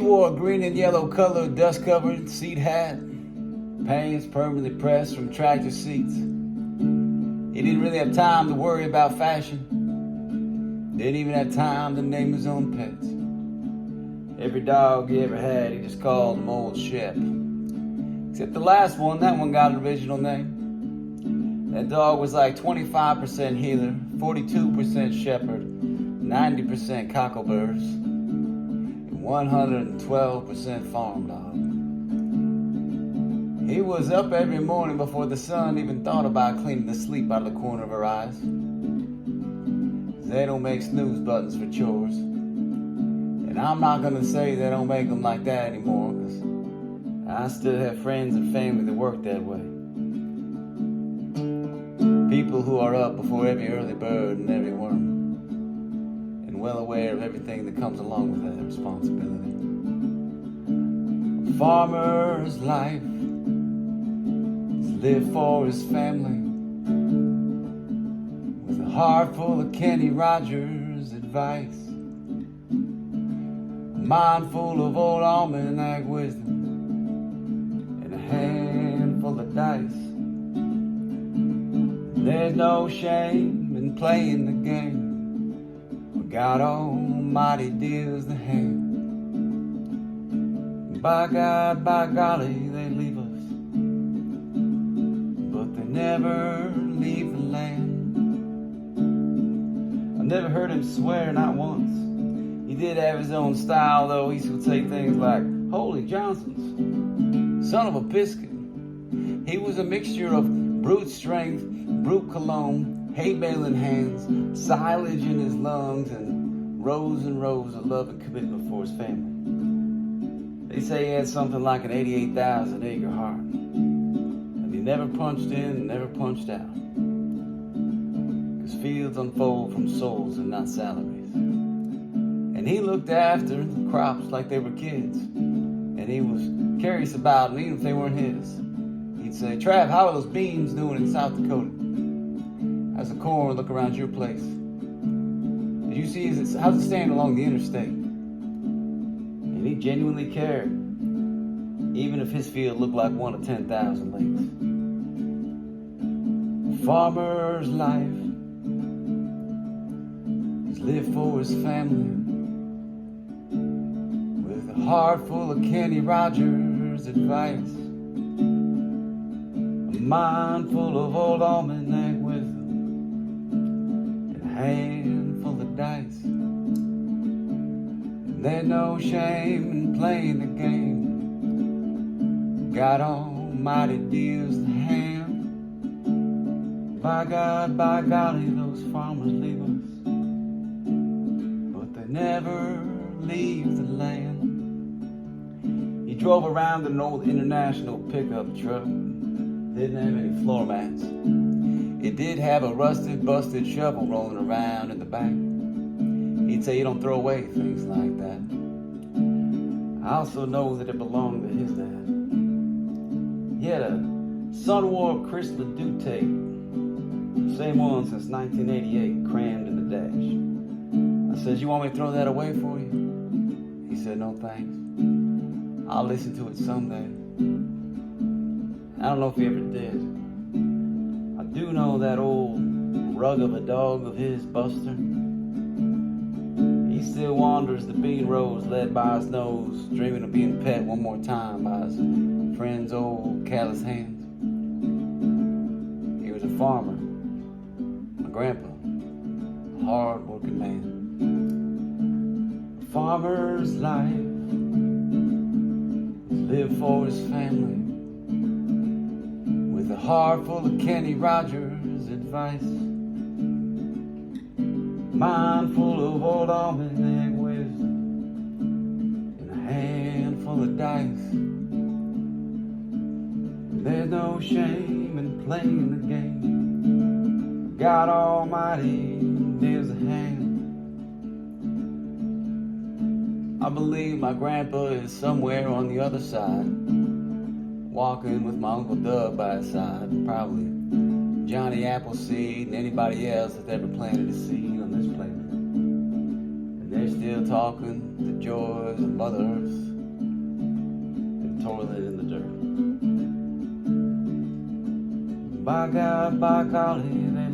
wore a green and yellow colored dust-covered seat hat, pants permanently pressed from tractor seats. He didn't really have time to worry about fashion. Didn't even have time to name his own pets. Every dog he ever had, he just called him Old Shep. Except the last one, that one got an original name. That dog was like 25% healer, 42% shepherd, 90% cockleburrs, and 112% farm dog. He was up every morning before the sun even thought about cleaning the sleep out of the corner of her eyes. They don't make snooze buttons for chores. And I'm not gonna say they don't make them like that anymore, because I still have friends and family that work that way. People who are up before every early bird and every worm, and well aware of everything that comes along with that responsibility. A farmer's life is lived for his family, with a heart full of Kenny Rogers advice, a mind full of old almanac wisdom, and a handful of dice. There's no shame in playing the game, for God Almighty deals the hand. By God, by golly, they leave us, but they never leave the land. I've never heard him swear, not once. He did have his own style, though. He would say things like, "Holy Johnson's, son of a biscuit." He was a mixture of brute strength, brute cologne, hay baling hands, silage in his lungs, and rows of love and commitment for his family. They say he had something like an 88,000 acre heart, and he never punched in and never punched out, because fields unfold from souls and not salaries. And he looked after the crops like they were kids, and he was curious about them even if they weren't his. He'd say, "Trav, how are those beans doing in South Dakota? How's the corn look around your place? Did you see, how's it stand along the interstate?" And he genuinely cared, even if his field looked like one of 10,000 lakes. A farmer's life is lived for his family, with a heart full of Kenny Rogers advice, a mind full of old almanac wisdom, and a handful of dice. And there's no shame in playing the game. God Almighty deals the hand. By God, by golly, those farmers leave us, but they never leave the land. He drove around in an old International pickup truck. Didn't have any floor mats. It did have a rusted, busted shovel rolling around in the back. He'd say you don't throw away things like that. I also know that it belonged to his dad. He had a Sunwar Chrysler Duke tape, same one since 1988, crammed in the dash. I said, "You want me to throw that away for you?" He said, "No thanks. I'll listen to it someday." I don't know if he ever did. I do know that old rug of a dog of his, Buster. He still wanders the bean rows led by his nose, dreaming of being pet one more time by his friend's old callous hands. He was a farmer, my grandpa, a hard-working man. A farmer's life is lived for his family, with a heart full of Kenny Rogers advice, mind full of old almanac wisdom, and a handful of dice. And there's no shame in playing the game. God Almighty deals a hand. I believe my grandpa is somewhere on the other side, walking with my Uncle Doug by his side, probably Johnny Appleseed and anybody else that's ever planted a seed on this planet. And they're still talking the joys of Mother Earth toilet in the dirt. By God, by golly,